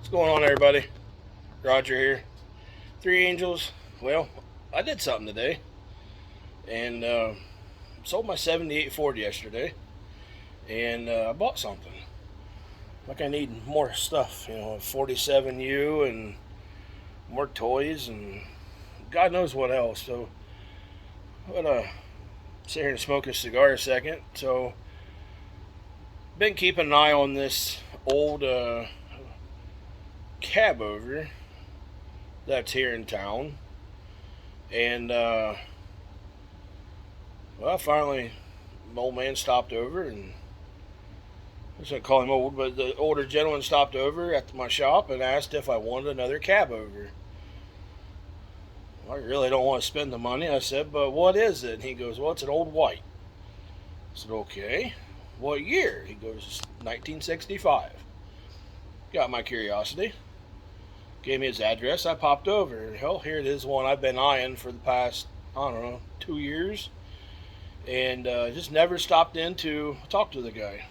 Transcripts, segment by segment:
What's going on, everybody? Roger here. Three Angels. Well, I did something today, and sold my '78 Ford yesterday, and I bought something. Like I need more stuff, you know, 47U and more toys and God knows what else. So I'm gonna sit here and smoke a cigar a second. So been keeping an eye on this old cab over that's here in town, and well, finally, the old man stopped over, and I was gonna call him old, but the older gentleman stopped over at my shop and asked if I wanted another cab over. I really don't want to spend the money, I said, but what is it? And he goes, well, it's an old white. I said, okay. What year? He goes, 1965. Got my curiosity. Gave me his address. I popped over. Hell, here it is, one I've been eyeing for the past, I don't know, 2 years. And just never stopped in to talk to the guy.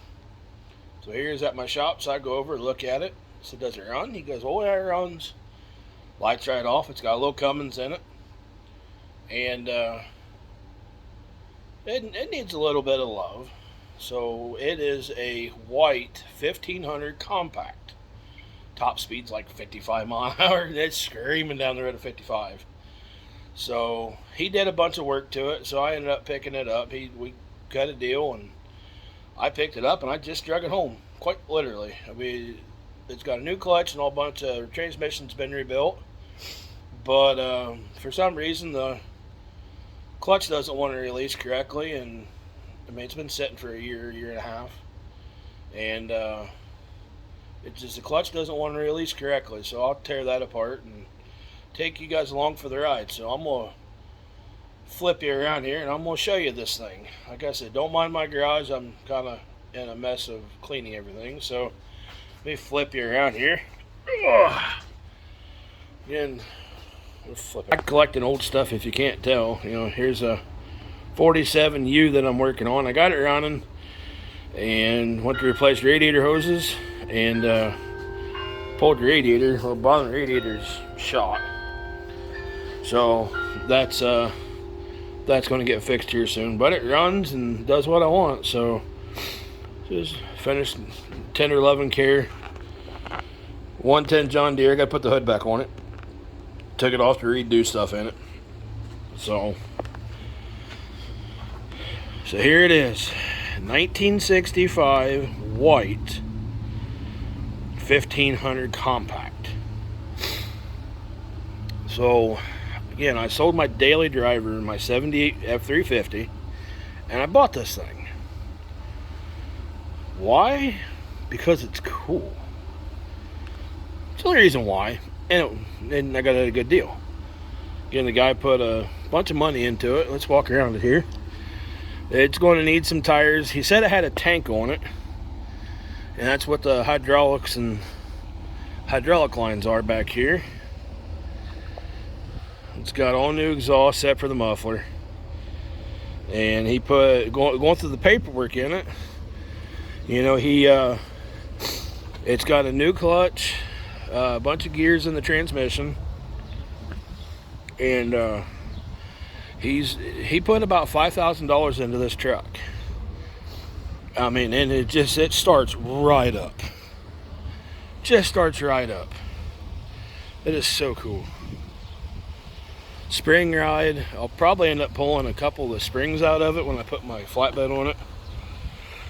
So here's at my shop, so I go over and look at it. So does it run? He goes, oh yeah, it runs. Lights right off. It's got a little Cummins in it. And it needs a little bit of love. So it is a white 1500 compact. Top speed's like 55 mile an hour. It's screaming down the road at 55. So he did a bunch of work to it. So I ended up picking it up. We cut a deal, and I picked it up, and I just drug it home. Quite literally. I mean, it's got a new clutch and a bunch of transmission's been rebuilt. But for some reason the clutch doesn't want to release correctly, and I mean, it's been sitting for a year and a half, and it's just the clutch doesn't want to release correctly. So I'll tear that apart and take you guys along for the ride. So I'm gonna flip you around here, and I'm gonna show you this thing. Like I said, don't mind my garage. I'm kind of in a mess of cleaning everything. So let me flip you around here. Again, I'm collecting old stuff, if you can't tell. You know, here's a 47U that I'm working on. I got it running and went to replace radiator hoses, and pulled the radiator. Well, the bottom of the radiator's shot. So that's going to get fixed here soon. But it runs and does what I want. So just finished 10 or 11 care 110 John Deere. Got to put the hood back on it. Took it off to redo stuff in it. So here it is, 1965 white 1500 compact. So again, I sold my daily driver, my 78 F350, and I bought this thing. Why? Because it's cool. It's the only reason why. And I got a good deal. Again, the guy put a bunch of money into it. Let's walk around it here. It's going to need some tires. He said it had a tank on it, and that's what the hydraulics and hydraulic lines are back here. It's got all new exhaust set for the muffler, and he put going through the paperwork in it. You know, it's got a new clutch, a bunch of gears in the transmission, and he put about $5,000 into this truck. I mean, and it starts right up. Just starts right up. It is so cool. Spring ride. I'll probably end up pulling a couple of the springs out of it when I put my flatbed on it,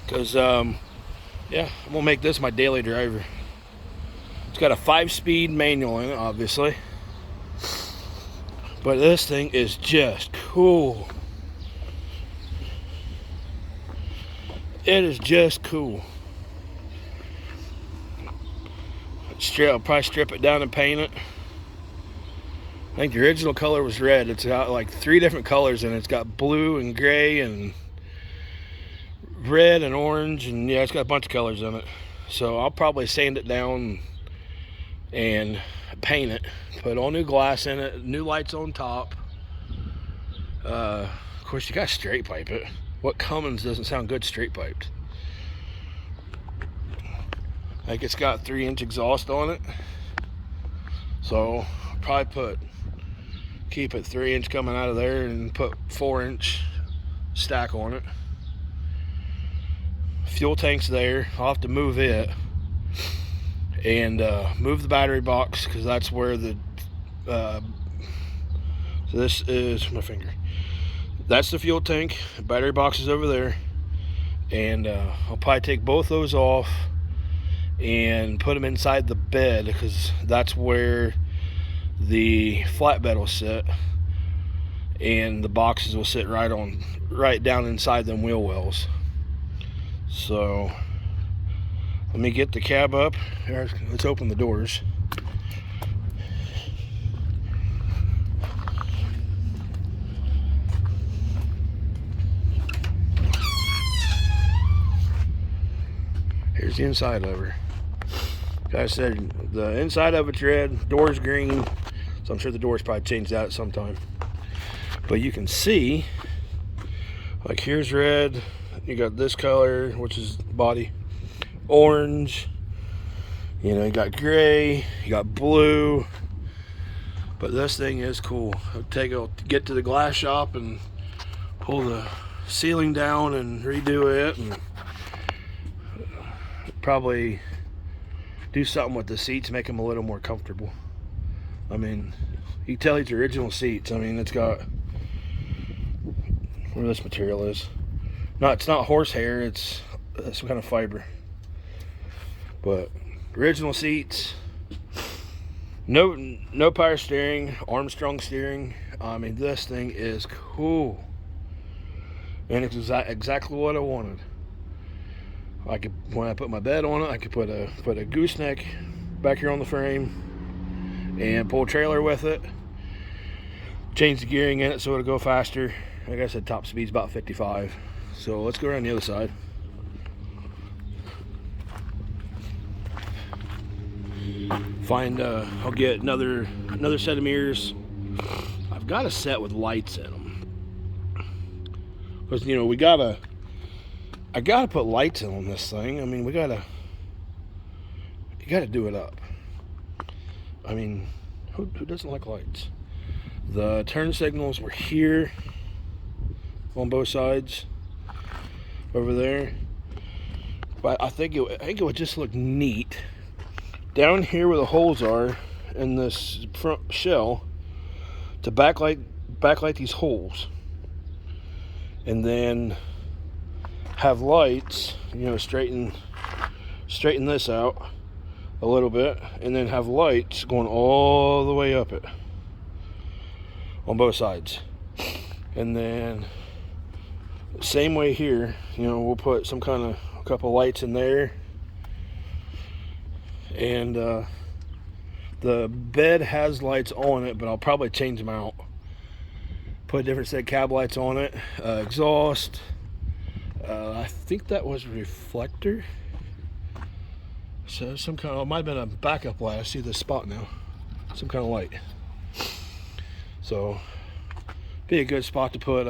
because yeah, I'm gonna make this my daily driver. It's got a 5-speed manual in it, obviously. But this thing is just cool. It is just cool. I'll probably strip it down and paint it. I think the original color was red. It's got like 3 different colors in it. It's got blue and gray and red and orange, and yeah, it's got a bunch of colors in it. So I'll probably sand it down and paint it, put all new glass in it, new lights on top. Of course, you gotta straight pipe it. What Cummins doesn't sound good straight piped? Like, it's got 3-inch exhaust on it. So probably keep it 3-inch coming out of there and put 4-inch stack on it. Fuel tank's there. I'll have to move it and move the battery box, because that's where the so this is my finger. That's the fuel tank. The battery box is over there, and I'll probably take both those off and put them inside the bed, because that's where the flatbed will sit, and the boxes will sit right down inside them wheel wells. So let me get the cab up. Let's open the doors. Here's the inside of her. Like I said, the inside of it's red, door's green, so I'm sure the door's probably changed out at some time. But you can see, like, here's red, you got this color, which is body, orange, you know, you got gray, you got blue. But this thing is cool. I'll get to the glass shop and pull the ceiling down and redo it, and probably do something with the seats, make them a little more comfortable. I mean, you can tell these original seats. I mean, it's got, where this material is. No, it's not horsehair, it's some kind of fiber. But original seats, no power steering, Armstrong steering. I mean, this thing is cool, and it's exactly what I wanted. When I put my bed on it, I could put a gooseneck back here on the frame and pull a trailer with it. Change the gearing in it so it'll go faster. Like I said, top speed's about 55. So let's go around the other side. I'll get another set of mirrors. I've got a set with lights in them, because you know I gotta put lights in on this thing. I mean, you gotta do it up. I mean, who doesn't like lights? The turn signals were here on both sides over there, but I think it would just look neat down here where the holes are in this front shell to backlight these holes, and then have lights, you know, straighten this out a little bit, and then have lights going all the way up it on both sides. And then same way here, you know, we'll put a couple lights in there. And the bed has lights on it, but I'll probably change them out. Put a different set of cab lights on it, exhaust. I think that was a reflector. So some kind of, it might have been a backup light. I see this spot now. Some kind of light. So be a good spot to put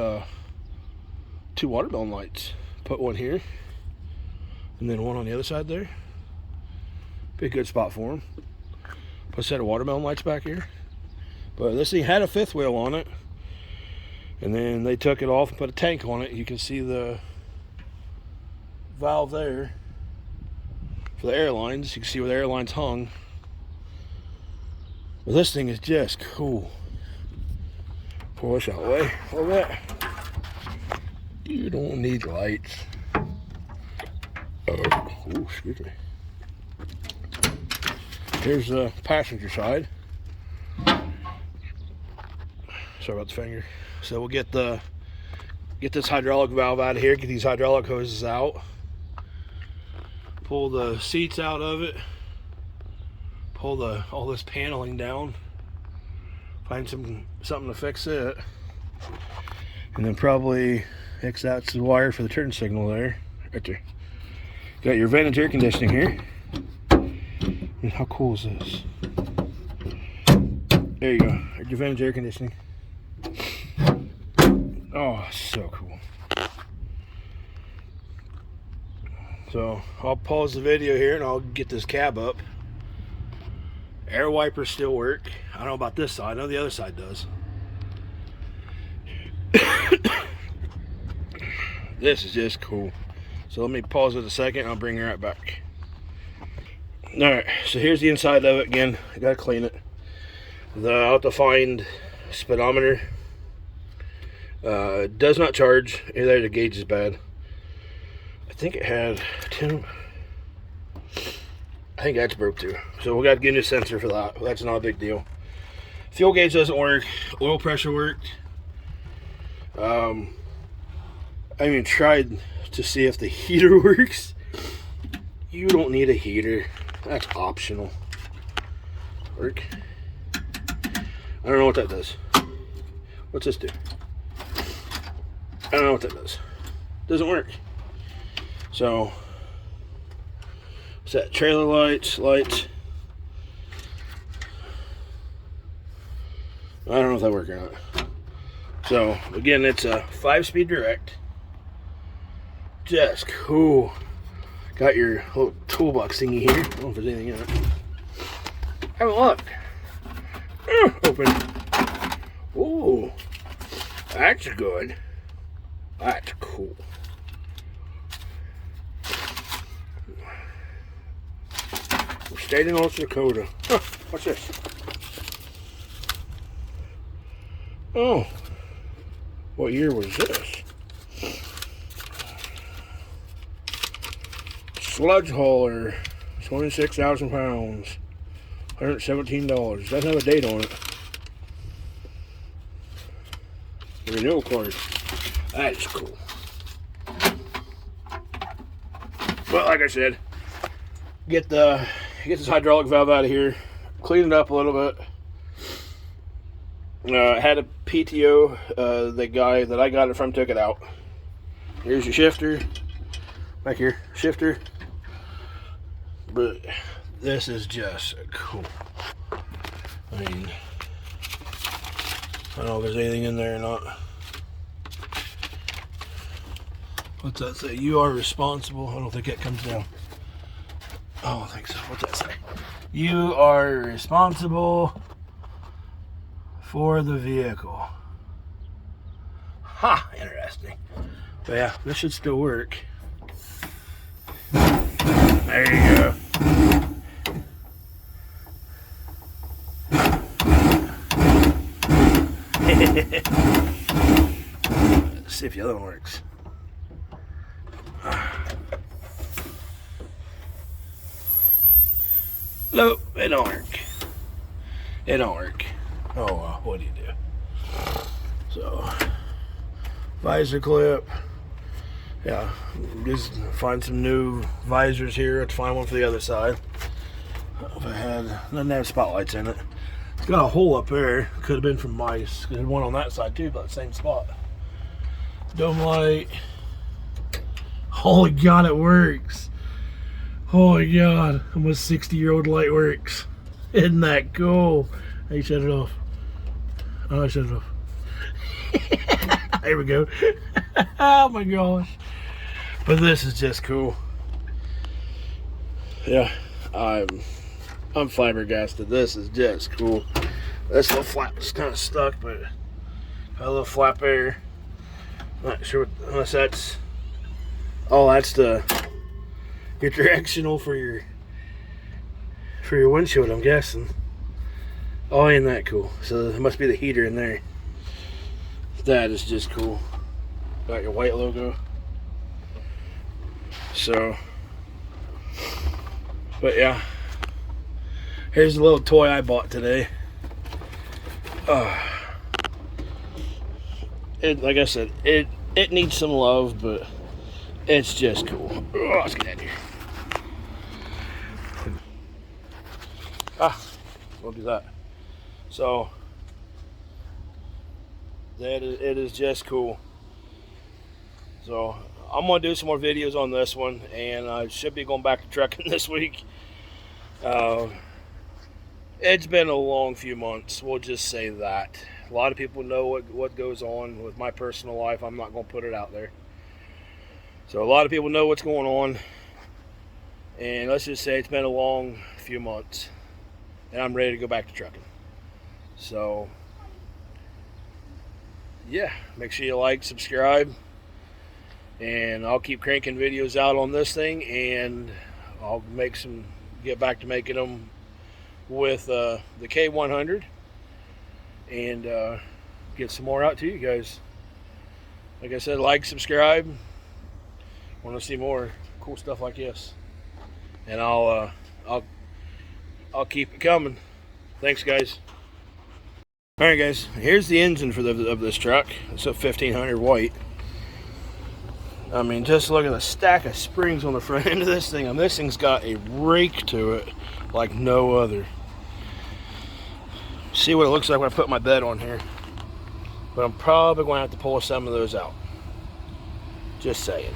2 watermelon lights. Put one here, and then one on the other side there. Be a good spot for them. Put a set of watermelon lights back here. But this thing had a 5th wheel on it, and then they took it off and put a tank on it. You can see the valve there for the airlines. You can see where the airlines hung. But this thing is just cool. Pull this out of the way a little bit. You don't need lights. Oh, excuse me. Here's the passenger side. Sorry about the finger. So we'll get this hydraulic valve out of here, get these hydraulic hoses out, pull the seats out of it, pull all this paneling down, find something to fix it, and then probably X out the wire for the turn signal there, right there. Got your vented air conditioning here. And how cool is this? There you go. There's your vented air conditioning. Oh, so cool. So I'll pause the video here and I'll get this cab up Air wipers still work. I don't know about this side. I know the other side does. This is just cool. So let me pause it a second. I'll bring you right back. Alright, so here's the inside of it again. I gotta clean it. The out-to-find speedometer does not charge. Either the gauge is bad. I think it had 10. I think that's broke too. So we got to get a new sensor for that. That's not a big deal. Fuel gauge doesn't work. Oil pressure worked. I even tried to see if the heater works. You don't need a heater. That's optional. Work. I don't know what that does. What's this do? I don't know what that does. Doesn't work. So, what's that? Trailer lights. I don't know if that works or not. So, again, it's a 5-speed direct. Just cool. Got your little toolbox thingy here. I don't know if there's anything in it. Have a look. Open. Ooh, that's good. That's cool. State of North Dakota. Huh, what's this? Oh, what year was this? Sludge hauler, 26,000 pounds, $117. Doesn't have a date on it. The renewal card. That's cool. But like I said, get this hydraulic valve out of here, clean it up a little bit. Had a PTO. The guy that I got it from took it out. Here's your shifter. Back here, shifter. But this is just cool. I mean, I don't know if there's anything in there or not. What's that say? You are responsible. I don't think that comes down. I don't think so. What's that say? You are responsible for the vehicle. Ha! Interesting. But yeah, this should still work. There you go. Let's see if the other one works. Nope, it don't work. It don't work. Oh well, what do you do? So, visor clip. Yeah, just find some new visors here. Let's find one for the other side. If I had, doesn't have spotlights in it. It's got a hole up there. Could have been from mice. There's one on that side too, but the same spot. Dome light. Holy God, it works. Holy God, almost 60-year-old light works. Isn't that cool? Hey, shut it off. Oh, shut it off. There we go. Oh my gosh. But this is just cool. Yeah, I'm flabbergasted. This is just cool. This little flap is kind of stuck, but got a little flap there. Not sure what, unless that's, oh, that's the your directional for your windshield, I'm guessing. Oh, ain't that cool? So it must be the heater in there. That is just cool. Got your white logo. So, but yeah, here's a little toy I bought today. Like I said, it needs some love, but it's just cool. Oh, let's get out of here. We'll do that. So, it is just cool. So, I'm going to do some more videos on this one, and I should be going back to trucking this week. It's been a long few months, we'll just say that. A lot of people know what goes on with my personal life. I'm not going to put it out there. So a lot of people know what's going on, and let's just say it's been a long few months. and I'm ready to go back to trucking. So yeah, make sure you like, subscribe, and I'll keep cranking videos out on this thing, and I'll get back to making them with the K100, and get some more out to you guys. Like I said, like, subscribe. Want to see more cool stuff like this, and I'll keep it coming. Thanks, guys. All right, guys. Here's the engine of this truck. It's a 1500 white. I mean, just look at the stack of springs on the front end of this thing. And this thing's got a rake to it like no other. See what it looks like when I put my bed on here. But I'm probably going to have to pull some of those out. Just saying.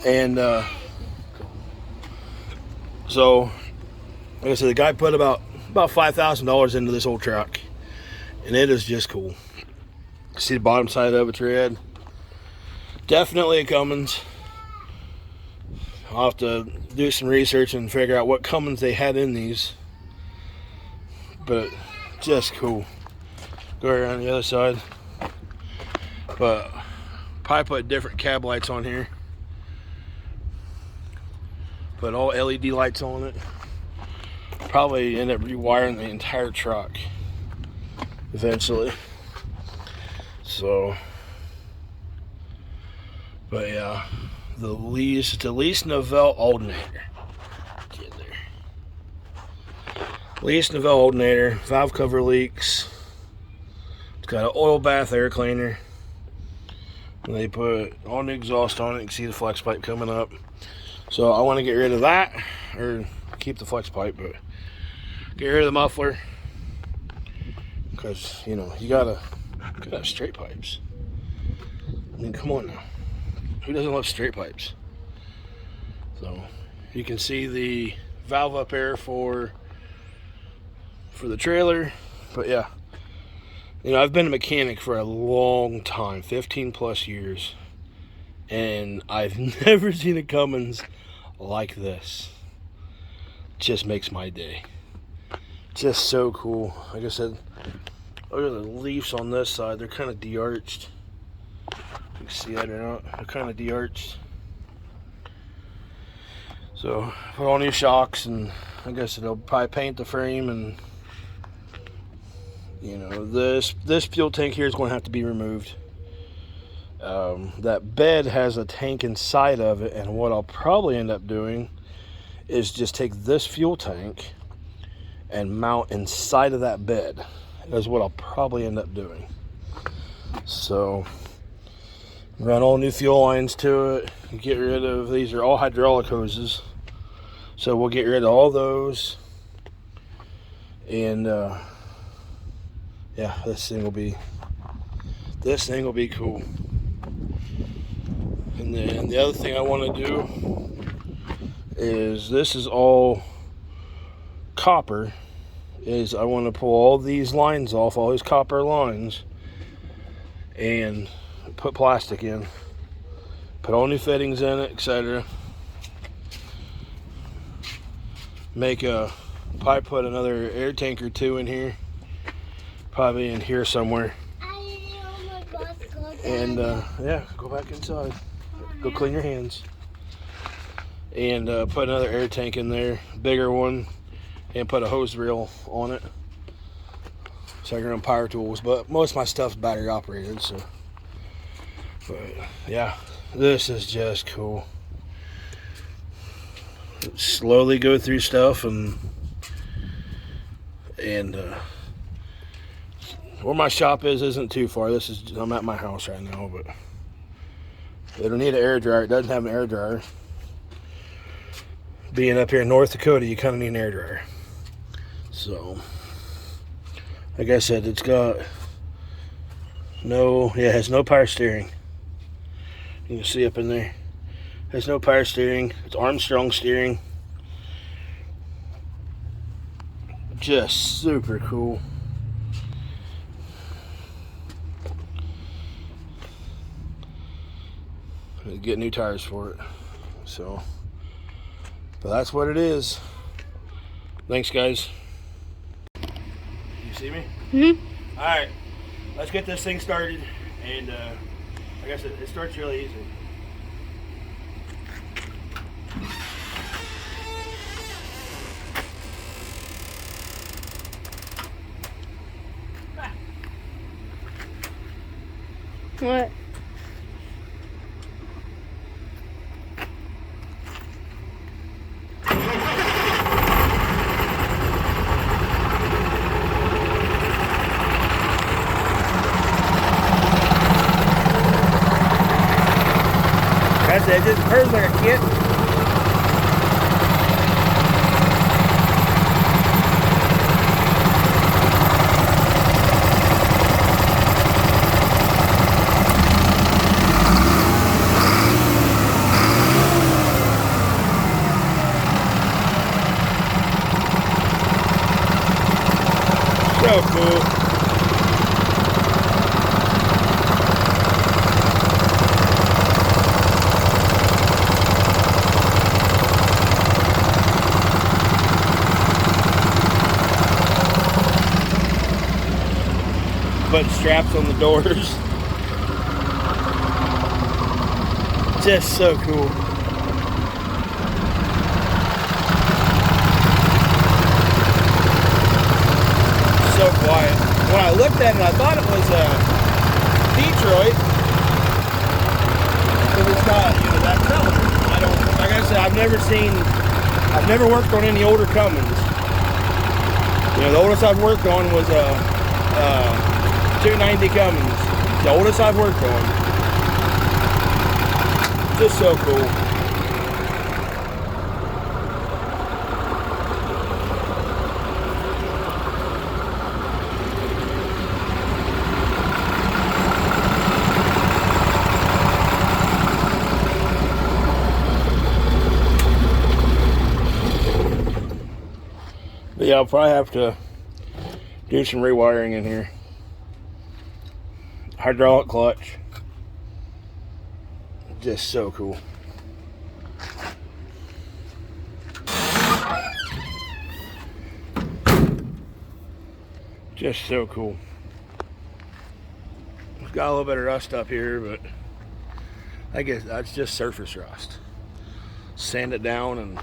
And so, like I said, the guy put about $5,000 into this old truck, and it is just cool. See the bottom side of it's red. Definitely a Cummins. I'll have to do some research and figure out what Cummins they had in these, but just cool. Go around the other side, but probably put different cab lights on here. Put all LED lights on it. Probably end up rewiring the entire truck eventually. So, but yeah, the least Novell alternator. Get there. Least Novell alternator. Valve cover leaks. It's got an oil bath air cleaner. And they put all new exhaust on it. You can see the flex pipe coming up. So I want to get rid of that, or keep the flex pipe, but get rid of the muffler, because you know you gotta have straight pipes. I mean, come on now, who doesn't love straight pipes? So you can see the valve up air for the trailer, but yeah, you know, I've been a mechanic for a long time, 15 plus years, and I've never seen a Cummins like this. Just makes my day. Just so cool. Like I said, look at the leaves on this side. They're kind of de-arched. You can see that or not. They're kind of de-arched. So put all new shocks, and I guess they'll probably paint the frame, and you know, this fuel tank here is going to have to be removed. That bed has a tank inside of it, and what I'll probably end up doing is just take this fuel tank and mount inside of that bed. That's what I'll probably end up doing. So run all new fuel lines to it, get rid of, these are all hydraulic hoses, so we'll get rid of all those, and yeah, this thing will be cool. And then the other thing I want to do is, this is all copper, is I want to pull all these lines off, all these copper lines, and put plastic in, put all new fittings in it, etc. Probably put another air tank or two in here, probably in here somewhere. And yeah, go back inside, go clean your hands, and put another air tank in there, bigger one, and put a hose reel on it so I can run power tools. But most of my stuff's battery operated, so. But yeah, this is just cool. Slowly go through stuff, and where my shop isn't too far. I'm at my house right now, but it'll need an air dryer. It doesn't have an air dryer. Being up here in North Dakota, you kind of need an air dryer. So, like I said, it has no power steering. You can see up in there. It has no power steering. It's Armstrong steering. Just super cool. Get new tires for it. So, but that's what it is. Thanks, guys. You see me? Mm-hmm. All right, let's get this thing started. And like I said, it starts really easy. What? That's it. It just purrs like a kid. So cool. Putting straps on the doors. Just so cool. So quiet. When I looked at it, I thought it was Detroit, because it's got, you know, that color. I don't, like I said, I've never worked on any older Cummins. You know, the oldest I've worked on was 290 Cummins. The oldest I've worked on. Just so cool. But yeah, I'll probably have to do some rewiring in here. Hydraulic clutch. Just so cool. Just so cool. It's got a little bit of rust up here, but I guess that's just surface rust. Sand it down and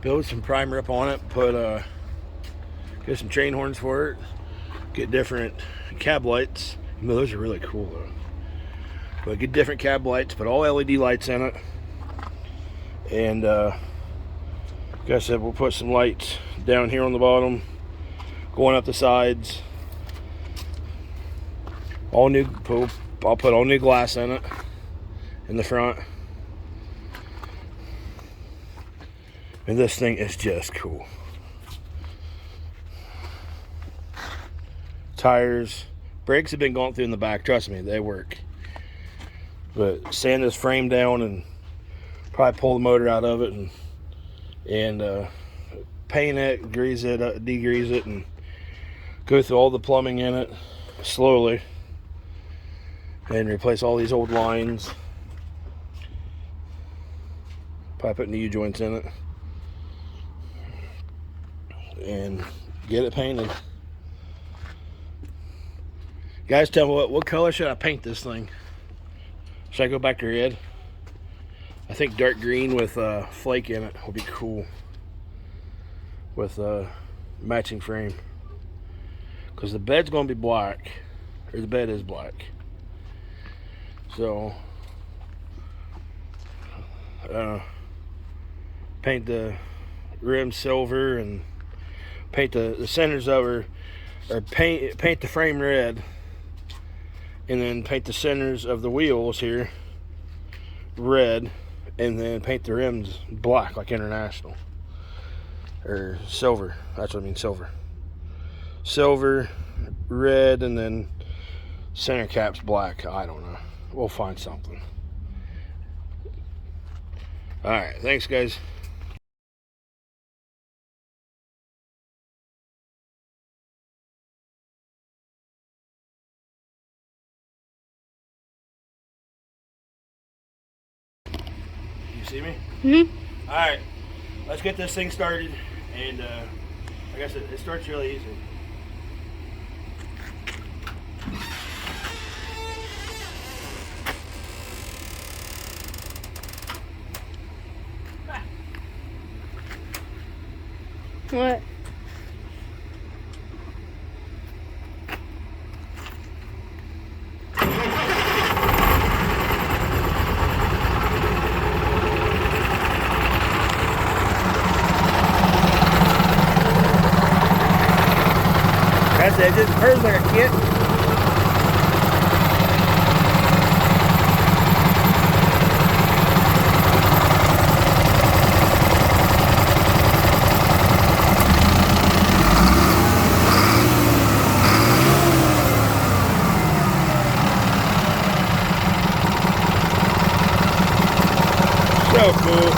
build some primer up on it. Get some chain horns for it. Get different cab lights. You know, those are really cool though. But get different cab lights. Put all LED lights in it. And like I said, we'll put some lights down here on the bottom, going up the sides. All new. I'll put all new glass in it in the front. And this thing is just cool. Tires, brakes have been going through in the back. Trust me, they work. But sand this frame down and probably pull the motor out of it and paint it, grease it, degrease it, and go through all the plumbing in it slowly and replace all these old lines. Probably put new U-joints in it and get it painted. Guys, tell me what color should I paint this thing? Should I go back to red? I think dark green with flake in it will be cool with matching frame, because the bed's going to be black, or the bed is black. So paint the rim silver and paint the centers over, or paint the frame red, and then paint the centers of the wheels here red, and then paint the rims black like International, or silver. That's what I mean, silver, red, and then center caps black. I don't know, we'll find something. All right, thanks guys. You see me? Mm-hmm. All right, let's get this thing started. And like I said, it starts really easy. What? That's it. It just purrs like a kitten. So cool.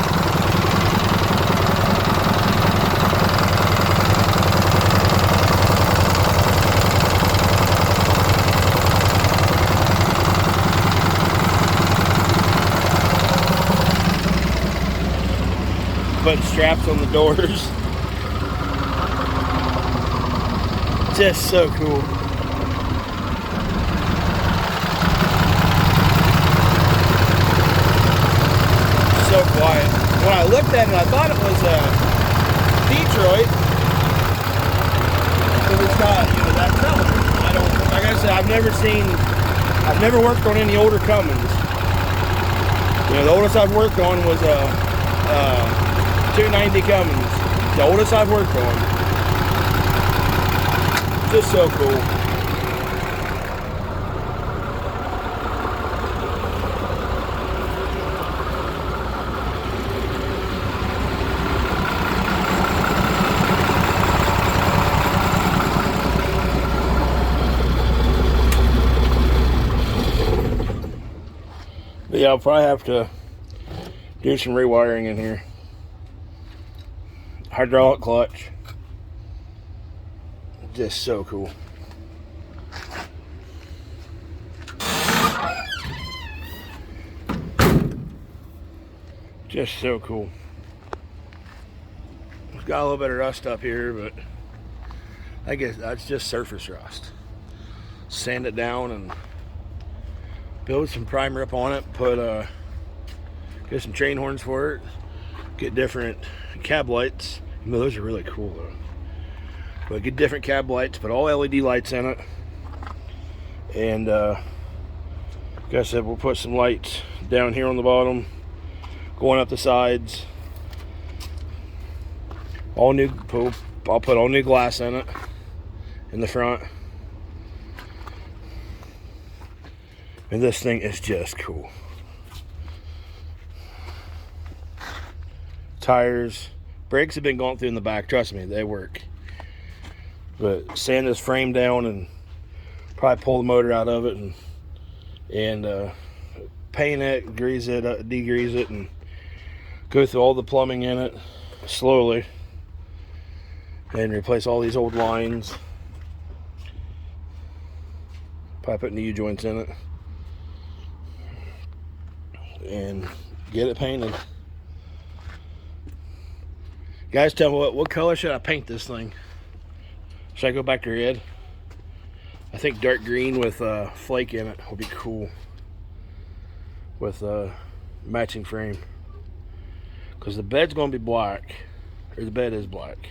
Putting straps on the doors. Just so cool. So quiet. When I looked at it, I thought it was Detroit, because it's got, you know, that cylinder. I don't, like I said, I've never worked on any older Cummins. You know, the oldest I've worked on was 290 Cummins. The oldest I've worked on. Just so cool. But yeah, I'll probably have to do some rewiring in here. Hydraulic clutch. Just so cool. Just so cool. It's got a little bit of rust up here, but I guess that's just surface rust. Sand it down and build some primer up on it. Get some chain horns for it. Get different cab lights. You know, those are really cool though. But get different cab lights. Put all LED lights in it. And like I said, we'll put some lights down here on the bottom, going up the sides. All new. I'll put all new glass in it in the front. And this thing is just cool. Tires, brakes have been going through in the back. Trust me, they work. But sand this frame down and probably pull the motor out of it and paint it, grease it, degrease it, and go through all the plumbing in it slowly and replace all these old lines. Probably put new U-joints in it and get it painted. Guys, tell me what color should I paint this thing? Should I go back to red? I think dark green with flake in it will be cool with matching frame, because the bed's going to be black, or the bed is black.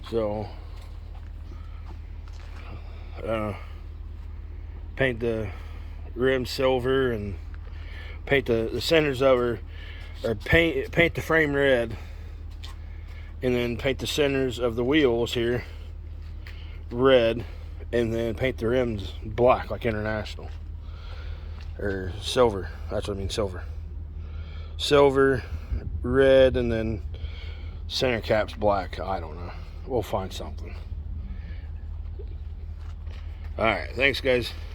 So paint the rim silver and paint the centers over, or paint the frame red, and then paint the centers of the wheels here red, and then paint the rims black like International, or silver. That's what I mean, silver, red, and then center caps black. I don't know, we'll find something. All right, thanks guys.